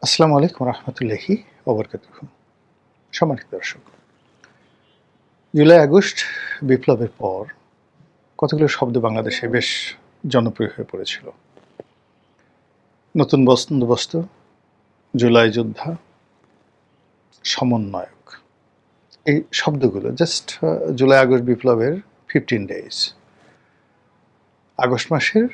আসসালামু আলাইকুম রহমতুল্লাহি ওবরকাতুহু। সম্মানিত দর্শক, জুলাই আগস্ট বিপ্লবের পর কতগুলো শব্দ বাংলাদেশে বেশ জনপ্রিয় হয়ে পড়েছিল। নতুন বন্দোবস্ত, জুলাই যোদ্ধা, সমন্বয়ক, এই শব্দগুলো জাস্ট জুলাই আগস্ট বিপ্লবের 15 ডেজ, আগস্ট মাসের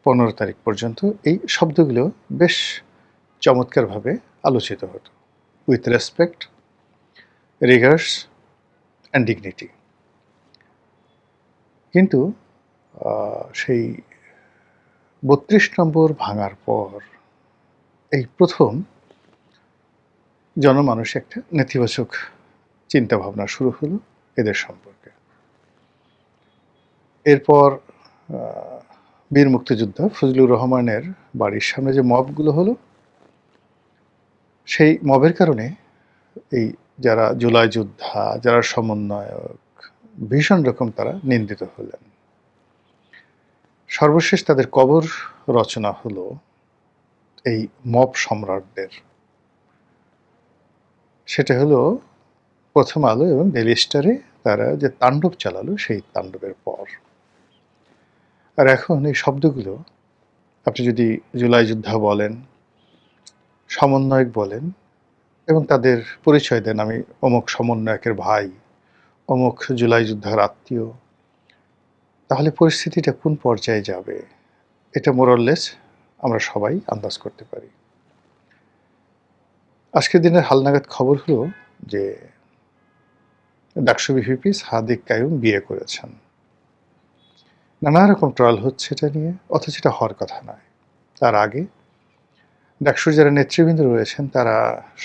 15 তারিখ পর্যন্ত এই শব্দগুলো বেশ চমৎকারভাবে আলোচিত হতো, with respect, regards and dignity. কিন্তু সেই ৩২ নম্বর ভাঙার পর এই প্রথম জনমানসে একটা নেতিবাচক চিন্তাভাবনা শুরু হলো এদের সম্পর্কে। এরপর বীর মুক্তিযোদ্ধা ফজলুর রহমানের বাড়ির সামনে যে মবগুলো হলো, সেই মবের কারণে এই যারা জুলাই যোদ্ধা, যারা সমন্বয়ক, ভীষণ রকম তারা নিন্দিত হলেন। সর্বশেষ তাদের কবর রচনা হলো এই মব সম্রাটদের। সেটা হলো প্রথম আলো এবং ডেইলি স্টারে তারা যে তাণ্ডব চালালো সেই তাণ্ডবের পর। আর এখন এই শব্দগুলো আপনি যদি জুলাই যোদ্ধা বলেন, সমন্বয়ক বলেন এবং তাদের পরিচয় দেন, আমি অমুক সমন্বয়কের ভাই, অমুক জুলাই যোদ্ধার আত্মীয়, তাহলে পরিস্থিতিটা কোন পর্যায়ে যাবে এটা মোরলেস আমরা সবাই আন্দাজ করতে পারি। আজকের দিনের হালনাগাদ খবর হলো যে ডাকসু ভিপি সাদিক কায়ুম বিয়ে করেছেন। নানা রকম ট্রল হচ্ছে এটা নিয়ে, অথচ এটা হওয়ার কথা নয়। তার আগে ডাকসুর যারা নেতৃবৃন্দ রয়েছেন তারা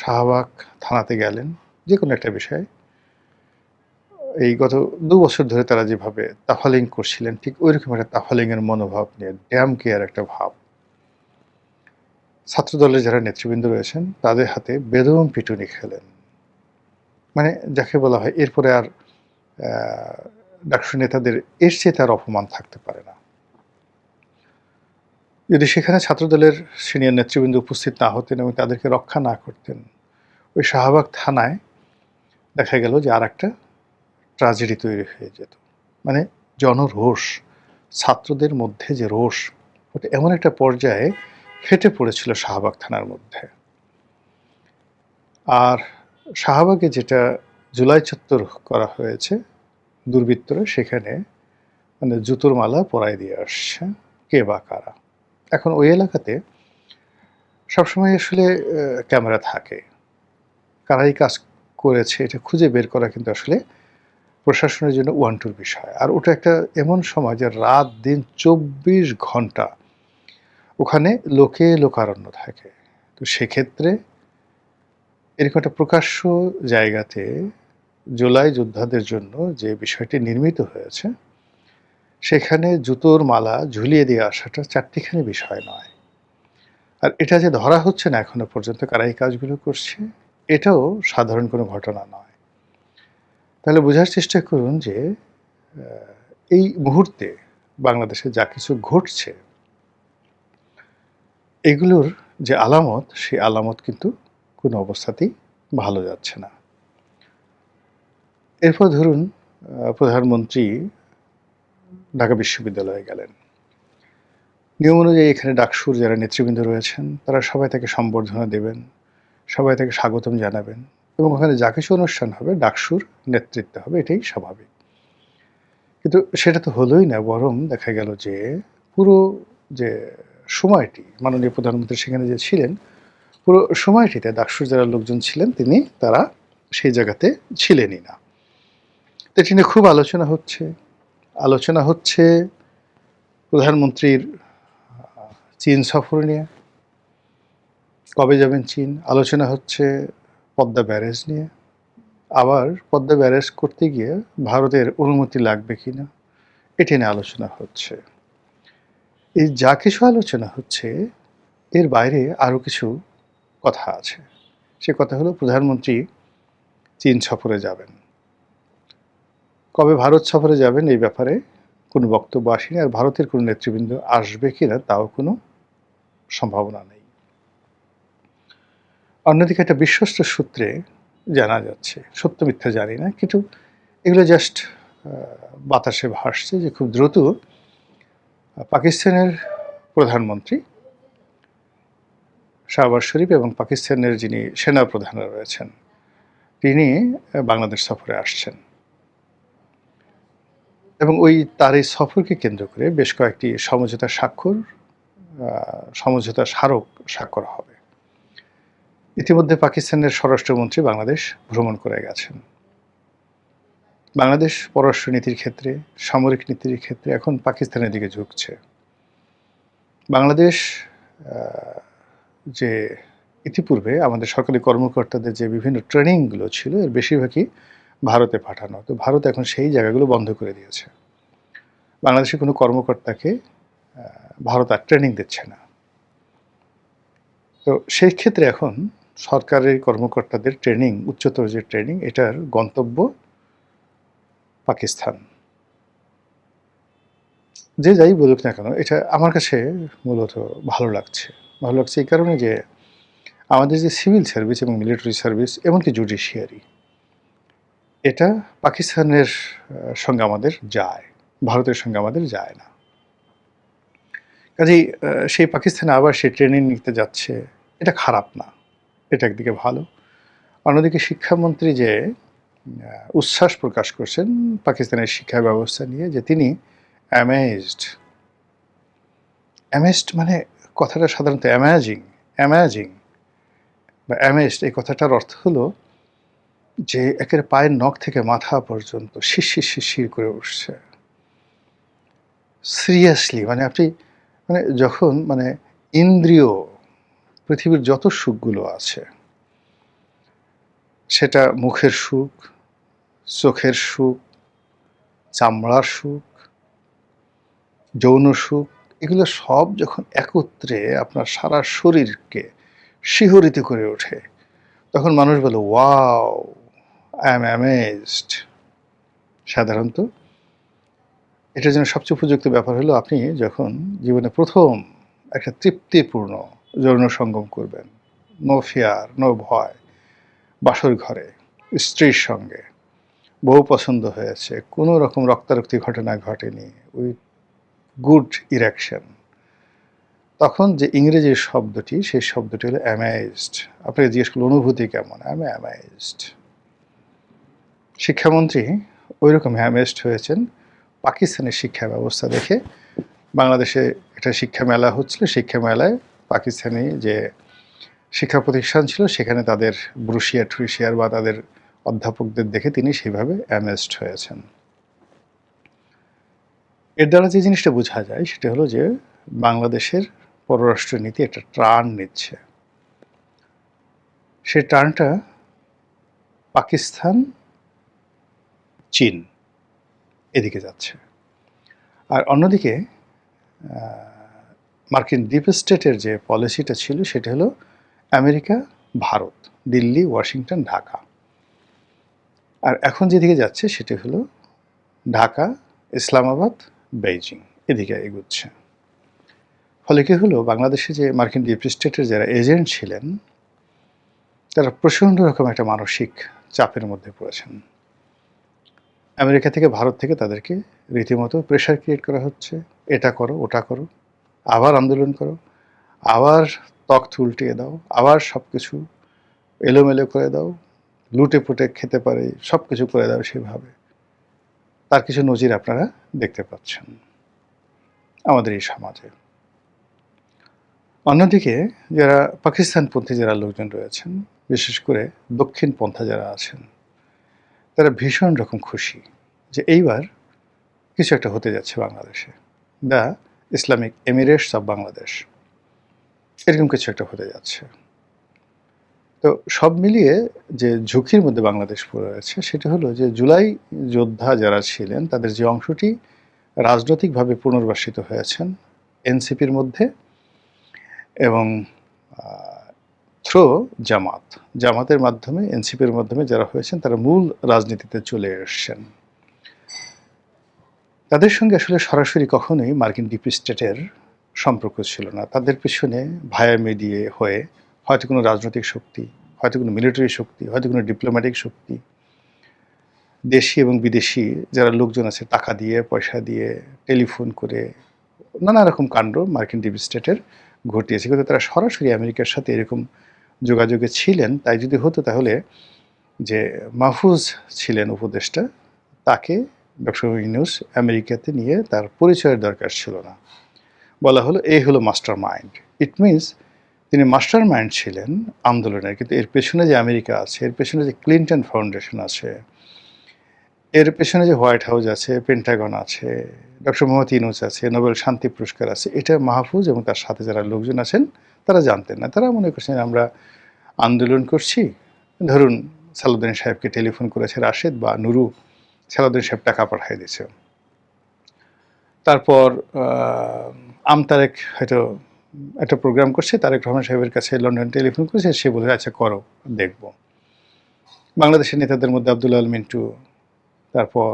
শাহবাগ থানাতে গেলেন যে কোনো একটা বিষয়ে। এই গত ২ বছর ধরে তারা যেভাবে তাফালিং করছিলেন, ঠিক ওইরকম একটা তাফালিংয়ের মনোভাব নিয়ে ড্যাম কেয়ার একটা ভাব। ছাত্রদলের যারা নেতৃবৃন্দ রয়েছেন তাদের হাতে বেদম পিটুনি খেলেন। মানে যাকে বলা হয় এরপরে আর ডাকসু নেতাদের এর চেয়ে তার অপমান থাকতে পারে না। যদি সেখানে ছাত্রদলের সিনিয়র নেতৃবৃন্দ উপস্থিত না হতেন এবং তাদেরকে রক্ষা না করতেন, ওই শাহবাগ থানায় দেখা গেল যে আর একটা ট্র্যাজেডি তৈরি হয়ে যেত। মানে জনরোষ, ছাত্রদের মধ্যে যে রোষ, ওটা এমন একটা পর্যায়ে ফেটে পড়েছিল শাহবাগ থানার মধ্যে। আর শাহবাগে যেটা জুলাই চত্বর করা হয়েছে, দুর্বৃত্তরা সেখানে মানে জুতোর মালা পরায় দিয়ে আসছে কে বা কারা। এখন ওই এলাকাতে সবসময় আসলে ক্যামেরা থাকে, কারাই কাজ করেছে এটা খুঁজে বের করা কিন্তু আসলে প্রশাসনের জন্য ওয়ান্টুর বিষয়। আর ওটা একটা এমন সময় যে রাত দিন ২৪ ঘন্টা ওখানে লোকে লোকারণ্য থাকে। তো সেক্ষেত্রে এরকম একটা প্রকাশ্য জায়গাতে জুলাই যোদ্ধাদের জন্য যে বিষয়টি নির্মিত হয়েছে, সেখানে জুতোর মালা ঝুলিয়ে দিয়ে আসাটা চারটিখানি বিষয় নয়। আর এটা যে ধরা হচ্ছে না এখনো পর্যন্ত কারা এই কাজগুলো করছে, এটাও সাধারণ কোনো ঘটনা নয়। তাহলে বোঝার চেষ্টা করুন যে এই মুহূর্তে বাংলাদেশে যা কিছু ঘটছে, এগুলোর যে আলামত, সেই আলামত কিন্তু কোনো অবস্থাতেই ভালো যাচ্ছে না। এরপর ধরুন প্রধানমন্ত্রী ঢাকা বিশ্ববিদ্যালয়ে গেলেন। নিয়ম অনুযায়ী এখানে ডাকসুর যারা নেতৃবৃন্দ রয়েছেন তারা সবাই তাকে সম্বর্ধনা দেবেন, সবাই তাকে স্বাগতম জানাবেন এবং ওখানে যা কিছু অনুষ্ঠান হবে ডাকসুর নেতৃত্বে হবে, এটাই স্বাভাবিক। কিন্তু সেটা তো হলোই না, বরং দেখা গেল যে পুরো যে সময়টি মাননীয় প্রধানমন্ত্রী সেখানে যে ছিলেন, পুরো সময়টিতে ডাকসুর যারা লোকজন ছিলেন তারা সেই জায়গাতে ছিলেনই না। তো এটি নিয়ে খুব আলোচনা হচ্ছে প্রধানমন্ত্রীর চীন সফর নিয়ে, কবে যাবেন চীন। আলোচনা হচ্ছে পদ্মা ব্যারেজ নিয়ে, আবার পদ্মা ব্যারেজ করতে গিয়ে ভারতের অনুমতি লাগবে কিনা এটি নিয়ে আলোচনা হচ্ছে। এই যা কিছু আলোচনা হচ্ছে এর বাইরে আরও কিছু কথা আছে। সে কথা হলো প্রধানমন্ত্রী চীন সফরে যাবেন। কবে ভারত সফরে যাবেন এই ব্যাপারে কোনো বক্তব্য আসেনি, আর ভারতের কোনো নেতৃবৃন্দ আসবে কিনা তাও কোনো সম্ভাবনা নেই। অন্যদিকে একটা বিশ্বস্ত সূত্রে জানা যাচ্ছে, সত্য মিথ্যা জানি না, কিন্তু এগুলো জাস্ট বাতাসে ভাসছে যে খুব দ্রুত পাকিস্তানের প্রধানমন্ত্রী শাহবাজ শরীফ এবং পাকিস্তানের যিনি সেনা প্রধানরা রয়েছেন তিনি বাংলাদেশ সফরে আসছেন এবং তার এই সফরকে কেন্দ্র করে বেশ কয়েকটি সমঝোতা স্মারক স্বাক্ষর হবে। ইতিমধ্যে পাকিস্তানের স্বরাষ্ট্রমন্ত্রী বাংলাদেশ ভ্রমণ করে গেছেন। বাংলাদেশ পররাষ্ট্র নীতির ক্ষেত্রে, সামরিক নীতির ক্ষেত্রে এখন পাকিস্তানের দিকে ঝুঁকছে। বাংলাদেশ যে ইতিপূর্বে আমাদের সরকারি কর্মকর্তাদের যে বিভিন্ন ট্রেনিংগুলো ছিল এর বেশিরভাগই ভারতে পাঠানো, তো ভারত এখন সেই জায়গাগুলো বন্ধ করে দিয়েছে। বাংলাদেশের কোনো কর্মকর্তাকে ভারত আর ট্রেনিং দিচ্ছে না। তো সেই ক্ষেত্রে এখন সরকারের কর্মকর্তাদের ট্রেনিং, উচ্চতর যে ট্রেনিং, এটার গন্তব্য পাকিস্তান। যে যাই বলুক না কেন, এটা আমার কাছে মূলত ভালো লাগছে এই কারণে যে আমাদের যে সিভিল সার্ভিস এবং মিলিটারি সার্ভিস, এমনকি জুডিশিয়ারি, এটা পাকিস্তানের সঙ্গে আমাদের যায়, ভারতের সঙ্গে আমাদের যায় না। কাজেই সেই পাকিস্তানে আবার সে ট্রেনিং নিতে যাচ্ছে, এটা খারাপ না, এটা একদিকে ভালো। অন্যদিকে শিক্ষামন্ত্রী যে উচ্ছ্বাস প্রকাশ করছেন পাকিস্তানের শিক্ষা ব্যবস্থা নিয়ে, যে তিনি অ্যামেজড মানে কথাটা সাধারণত অ্যামেজিং বা অ্যামেজড, এই কথাটার অর্থ হলো যে একের পায়ের নখ থেকে মাথা পর্যন্ত শিরশির করে উঠছে। সিরিয়াসলি, মানে আপনি যখন ইন্দ্রিয়, পৃথিবীর যত সুখগুলো আছে, সেটা মুখের সুখ, চোখের সুখ, চামড়ার সুখ, যৌন সুখ, এগুলো সব যখন একত্রে আপনার সারা শরীরকে শিহরিত করে ওঠে, তখন মানুষ বলে ওয়াও, আই অ্যাম অ্যামেজড। সাধারণত এটার জন্য সবচেয়ে উপযুক্ত ব্যাপার হলো আপনি যখন জীবনে প্রথম একটা তৃপ্তিপূর্ণ যৌন সঙ্গম করবেন, নো ফিয়ার, নো ভয়, বাসর ঘরে স্ত্রীর সঙ্গে, বউ পছন্দ হয়েছে, কোনো রকম রক্তারক্তি ঘটনা ঘটেনি, উইথ গুড ইরেকশন, তখন যে ইংরেজি শব্দটি, সেই শব্দটি হলো অ্যামেজড। আপনাকে জিজ্ঞেস করলো অনুভূতি কেমন, আই এম অ্যামেজড। শিক্ষামন্ত্রী ওই রকম অ্যামেজড হয়েছেন পাকিস্তানের শিক্ষা ব্যবস্থা দেখে। বাংলাদেশে একটা শিক্ষা মেলা হচ্ছিল, শিক্ষা মেলায় পাকিস্তানি যে শিক্ষা প্রতিষ্ঠান ছিল সেখানে তাদের ব্রুশিয়ার বা তাদের অধ্যাপকদের দেখে তিনি সেইভাবে অ্যামেজড হয়েছেন। এর দ্বারা যে জিনিসটা বোঝা যায় সেটা হলো যে বাংলাদেশের পররাষ্ট্র নীতি একটা টার্ন নিচ্ছে। সেই টার্নটা পাকিস্তান, চীন এদিকে যাচ্ছে। আর অন্যদিকে মার্কিন ডিপ স্টেটের যে পলিসিটা ছিল সেটা হলো আমেরিকা, ভারত, দিল্লি, ওয়াশিংটন, ঢাকা। আর এখন যেদিকে যাচ্ছে সেটা হলো ঢাকা, ইসলামাবাদ, বেইজিং, এদিকে এগুচ্ছে। ফলে কি হলো, বাংলাদেশে যে মার্কিন ডিপ স্টেটের যারা এজেন্ট ছিলেন তারা প্রচণ্ড রকম একটা মানসিক চাপের মধ্যে পড়েছেন। আমেরিকা থেকে, ভারত থেকে তাদেরকে রীতিমতো প্রেশার ক্রিয়েট করা হচ্ছে, এটা করো, ওটা করো, আবার আন্দোলন করো, আবার তখ্ত উল্টিয়ে দাও, আবার সব কিছু এলোমেলো করে দাও, লুটে পুটে খেতে পারে, সব কিছু করে দাও সেভাবে। তার কিছু নজির আপনারা দেখতে পাচ্ছেন আমাদের এই সমাজে। অন্যদিকে যারা পাকিস্তানপন্থী যারা লোকজন রয়েছেন, বিশেষ করে দক্ষিণপন্থা যারা আছেন, তারা ভীষণ রকম খুশি যে এইবার কিছু একটা হতে যাচ্ছে বাংলাদেশে, the Islamic Emirates of Bangladesh, এরকম কিছু একটা হতে যাচ্ছে। তো সব মিলিয়ে যে ঝুঁকির মধ্যে বাংলাদেশ পড়ে রয়েছে সেটা হলো যে জুলাই যোদ্ধা যারা ছিলেন তাদের যে অংশটি রাজনৈতিকভাবে পুনর্বাসিত হয়েছেন এনসিপির মধ্যে, এবং থ্রো জামাতের মাধ্যমে, এনসিপির মাধ্যমে যারা হয়েছেন তারা মূল রাজনীতিতে চলে এসছেন। তাদের সঙ্গে আসলে সরাসরি কখনোই মার্কিন ডিপ স্টেটের সম্পর্ক ছিল না। তাদের পিছনে ভায়া মিডিয়ে হয়ে হয়তো কোনো রাজনৈতিক শক্তি, হয়তো কোনো মিলিটারি শক্তি, হয়তো কোনো ডিপ্লোম্যাটিক শক্তি, দেশি এবং বিদেশি যারা লোকজন আছে টাকা দিয়ে, পয়সা দিয়ে, টেলিফোন করে নানা রকম কাণ্ড মার্কিন ডিপ স্টেটের ঘটিয়েছে। কিন্তু তারা সরাসরি আমেরিকার সাথে এরকম যোগাযোগে ছিলেন। তাই যদি হতো তাহলে যে মাহফুজ ছিলেন উপদেষ্টা, তাকে ডক্টর ইউনূস আমেরিকাতে নিয়ে তার পরিচয়ের দরকার ছিল না। বলা হলো এই হলো মাস্টার মাইন্ড। ইট মিনস তিনি মাস্টার মাইন্ড ছিলেন আন্দোলনের, কিন্তু এর পেছনে যে আমেরিকা আছে, এর পেছনে যে ক্লিনটন ফাউন্ডেশন আছে, এর পেছনে যে হোয়াইট হাউস আছে, পেন্টাগন আছে, ডক্টর মোহাম্মদ ইউনূস আছে, নোবেল শান্তি পুরস্কার আছে, এটা মাহফুজ এবং তার সাথে যারা লোকজন আছেন তারা জানতেন না। তারা মনে করছেন আমরা আন্দোলন করছি, ধরুন সালাউদ্দিন সাহেবকে টেলিফোন করেছে রাশেদ বা নুরু, সালাউদ্দিন সাহেব টাকা পাঠিয়ে দিয়েছে। তারপর আমতারেক হয়তো একটা প্রোগ্রাম করছে, তারেক রহমান সাহেবের কাছে লন্ডন টেলিফোন করেছে, সে বলে আচ্ছা করো, দেখব। বাংলাদেশের নেতাদের মধ্যে আব্দুল আল মিন্টু, তারপর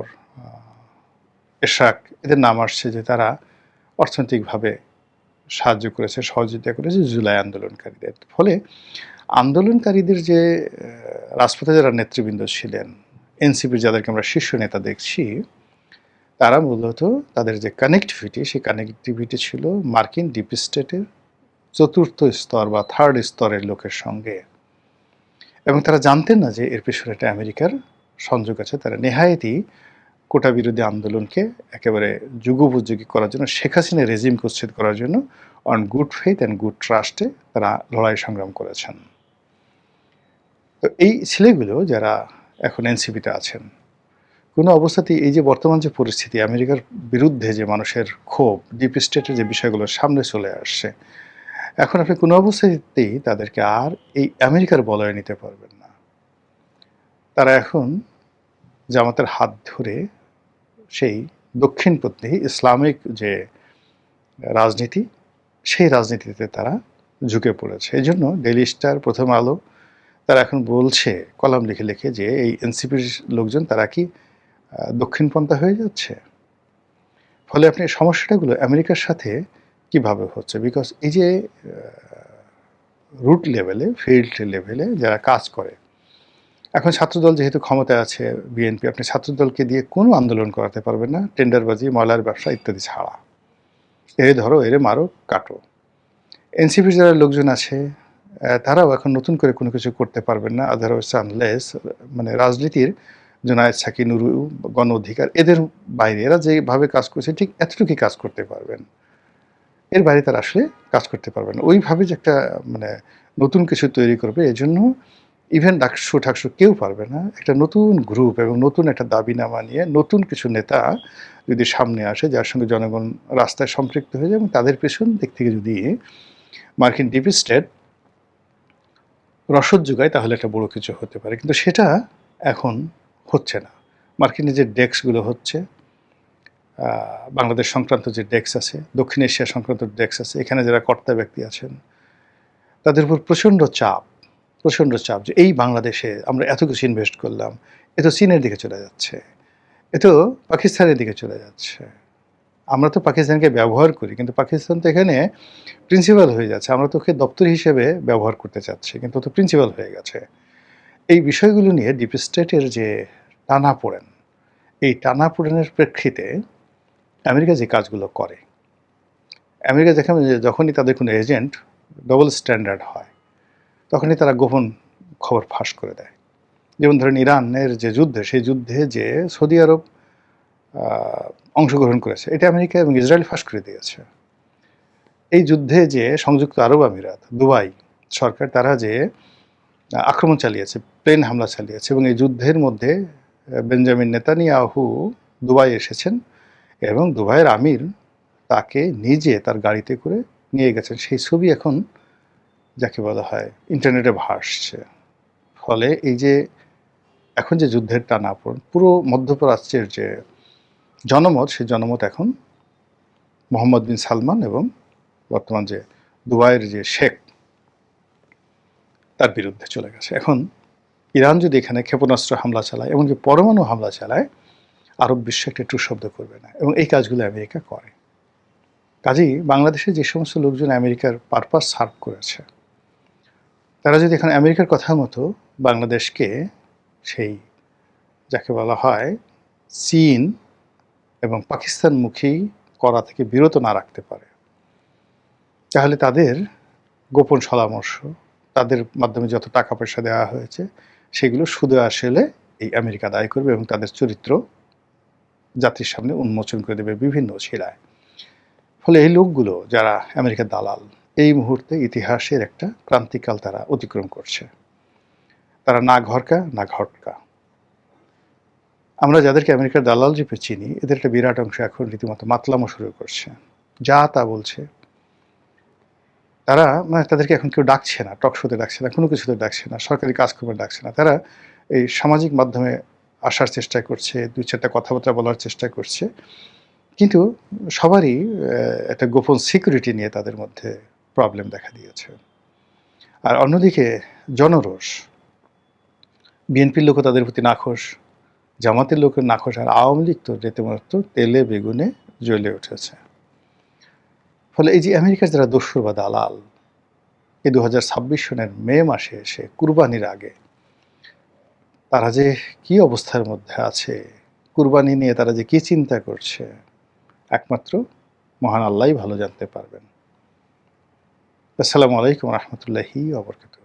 এরশাক, এদের নাম আসছে যে তারা অর্থনৈতিকভাবে সাহায্য করেছে, সহযোগিতা করেছে জুলাই আন্দোলনকারীদের। ফলে আন্দোলনকারীদের যে রাজপথে যারা নেতৃবৃন্দ ছিলেন, এনসিপির যাদেরকে আমরা শীর্ষ নেতা দেখছি, তারা মূলত তাদের যে কানেক্টিভিটি, সেই কানেক্টিভিটি ছিল মার্কিন ডিপ স্টেটের চতুর্থ স্তর বা থার্ড স্তরের লোকের সঙ্গে। এবং তারা জানতেন না যে এর পেছনে একটা আমেরিকার সংযোগ আছে। তারা নেহায়েতই কোটা বিরোধী আন্দোলনকে একেবারে যুগোপযোগী করার জন্য, শেখ হাসিনা রেজিমকে উচ্ছেদ করার জন্য on good faith and good ট্রাস্টে তারা লড়াই সংগ্রাম করেছেন। তো এই ছেলেগুলো যারা এখন এনসিপিতে আছেন, কোনো অবস্থাতেই এই যে বর্তমান যে পরিস্থিতি, আমেরিকার বিরুদ্ধে যে মানুষের ক্ষোভ, ডিপ স্টেটের যে বিষয়গুলো সামনে চলে আসছে, এখন আপনি কোনো অবস্থাতেই তাদেরকে আর এই আমেরিকার বলয়ে নিতে পারবেন না। তারা এখন জামাতের হাত ধরে সেই দক্ষিণপন্থী ইসলামিক যে রাজনীতি, সেই রাজনীতিতে তারা ঝুঁকে পড়েছে। এই জন্য ডেইলি স্টার, প্রথম আলো তারা এখন বলছে কলাম লিখে লিখে যে এই এনসিপির লোকজন তারা কি দক্ষিণপন্থা হয়ে যাচ্ছে। ফলে আপনি সমস্যাটাগুলো আমেরিকার সাথে কিভাবে হচ্ছে, বিকজ এই যে রুট লেভেলে, ফিল্ড লেভেলে যারা কাজ করে, এখন ছাত্রদল যেহেতু ক্ষমতায় আছে, বিএনপি, আপনি ছাত্রদলকে দিয়ে কোনো আন্দোলন করাতে পারবেন না, টেন্ডারবাজি, ময়লার ব্যবসা ইত্যাদি ছাড়া। এরে ধরো, এরে মারো, কাটো। এনসিপির যারা লোকজন আছে তারাও এখন নতুন করে কোনো কিছু করতে পারবেন না, আদারওয়াইজ আনলেস মানে রাজনীতির জোনায়েদ সাকি, নুরু, গণ অধিকার, এদের বাইরে এরা যেভাবে কাজ করছে ঠিক এতটুকুই কাজ করতে পারবেন। এর বাইরে তারা আসলে কাজ করতে পারবেন না। ওইভাবে যে একটা মানে নতুন কিছু তৈরি করবে, এজন্য ইভেন ডাকসু ঠাকসু কেউ পারবে না। একটা নতুন গ্রুপ এবং নতুন একটা দাবিনামা নিয়ে নতুন কিছু নেতা যদি সামনে আসে, যার সঙ্গে জনগণ রাস্তায় সম্পৃক্ত হয়ে যায় এবং তাদের পেছন দিক থেকে যদি মার্কিন ডিপ স্টেট রসদ যোগায়, তাহলে একটা বড় কিছু হতে পারে। কিন্তু সেটা এখন হচ্ছে না। মার্কিনের যে ডেস্কগুলো হচ্ছে, বাংলাদেশ সংক্রান্ত যে ডেস্ক আছে, দক্ষিণ এশিয়া সংক্রান্ত ডেস্ক আছে, এখানে যারা কর্তা ব্যক্তি আছেন তাদের উপর প্রচণ্ড চাপ যে এই বাংলাদেশে আমরা এত কিছু ইনভেস্ট করলাম, এ তো চীনের দিকে চলে যাচ্ছে, এ তো পাকিস্তানের দিকে চলে যাচ্ছে। আমরা তো পাকিস্তানকে ব্যবহার করি, কিন্তু পাকিস্তান তো এখানে প্রিন্সিপাল হয়ে যাচ্ছে। আমরা তো ওকে দপ্তর হিসেবে ব্যবহার করতে চাচ্ছি, কিন্তু তো প্রিন্সিপাল হয়ে গেছে। এই বিষয়গুলো নিয়ে ডিপ স্টেটের যে টানাপোড়েন, এই টানাপোড়েনের প্রেক্ষিতে আমেরিকা যে কাজগুলো করে, আমেরিকা যখনই তাদের কোনো এজেন্ট ডবল স্ট্যান্ডার্ড হয়, তখনই তারা গোপন খবর ফাঁস করে দেয়। যেমন ধরেন ইরানের যে যুদ্ধে, সেই যুদ্ধে যে সৌদি আরব অংশগ্রহণ করেছে, এটা আমেরিকা এবং ইসরায়েল ফাঁস করে দিয়েছে। এই যুদ্ধে যে সংযুক্ত আরব আমিরাত, দুবাই সরকার, তারা যে আক্রমণ চালিয়েছে, প্লেন হামলা চালিয়েছে, এবং এই যুদ্ধের মধ্যে বেঞ্জামিন নেতানিয়াহু দুবাই এসেছেন এবং দুবাইয়ের আমির তাকে নিজে তার গাড়িতে করে নিয়ে গেছেন। সেই ছবি এখন যাকে বলা হয় ইন্টারনেটে ভাসছে। ফলে এই যে এখন যে যুদ্ধের টানাপোড়েন, পুরো মধ্যপ্রাচ্যের যে জনমত, সেই জনমত এখন মোহাম্মদ বিন সালমান এবং বর্তমান যে দুবাইয়ের যে শেখ, তার বিরুদ্ধে চলে গেছে। এখন ইরান যদি এখানে ক্ষেপণাস্ত্র হামলা চালায়, এমনকি পরমাণু হামলা চালায়, আরব বিশ্ব একটা টু শব্দ করবে না। এবং এই কাজগুলো আমেরিকা করে। কাজেই বাংলাদেশে যে সমস্ত লোকজন আমেরিকার পারপাস সার্ভ করেছে, তারা যদি এখন আমেরিকার কথা মতো বাংলাদেশকে সেই যাকে বলা হয় চীন এবং পাকিস্তানমুখী করা থেকে বিরত না রাখতে পারে, তাহলে তাদের গোপন পরামর্শ, তাদের মাধ্যমে যত টাকা পয়সা দেওয়া হয়েছে সেগুলো সুদে আসলে এই আমেরিকা দায়ী করবে এবং তাদের চরিত্র জাতির সামনে উন্মোচন করে দেবে বিভিন্ন শিলায়। ফলে এই লোকগুলো যারা আমেরিকার দালাল, এই মুহূর্তে ইতিহাসের একটা ক্রান্তিকাল তারা অতিক্রম করছে। তারা না ঘরকা না ঘটকা। আমরা যাদেরকে আমেরিকার দালাল রূপে চিনি, এদের একটা বিরাট অংশ এখন রীতিমতো মাতলামো শুরু করছে, যা তা বলছে। তারা মানে তাদেরকে এখন কেউ ডাকছে না, টক শোতে ডাকছে না, কোনো কিছুতে ডাকছে না, সরকারি কাজকর্মে ডাকছে না। তারা এই সামাজিক মাধ্যমে আসার চেষ্টা করছে, দুই চারটা কথাবার্তা বলার চেষ্টা করছে, কিন্তু সবারই একটা গোপন সিকিউরিটি নিয়ে তাদের মধ্যে প্রবলেম দেখা দিয়েছে। আর অন্যদিকে জনরোষ, বিএনপির লোকও তাদের প্রতি নাখোশ, জামাতের লোকের নাখোশ, আর আওয়ামী লীগ তো রীতিমতো তেলে বেগুনে জ্বলে উঠেছে। ফলে এই যে আমেরিকার যারা দস্যুর বা দালাল, এই 2026 সনের মে মাসে এসে কুরবানির আগে তারা যে কি অবস্থার মধ্যে আছে, কুরবানি নিয়ে তারা যে কি চিন্তা করছে, একমাত্র মহান আল্লাহই ভালো জানতে পারবেন। আসসালামু আলাইকুম রহমতুল্লাহি ওয়া বারাকাতুহু।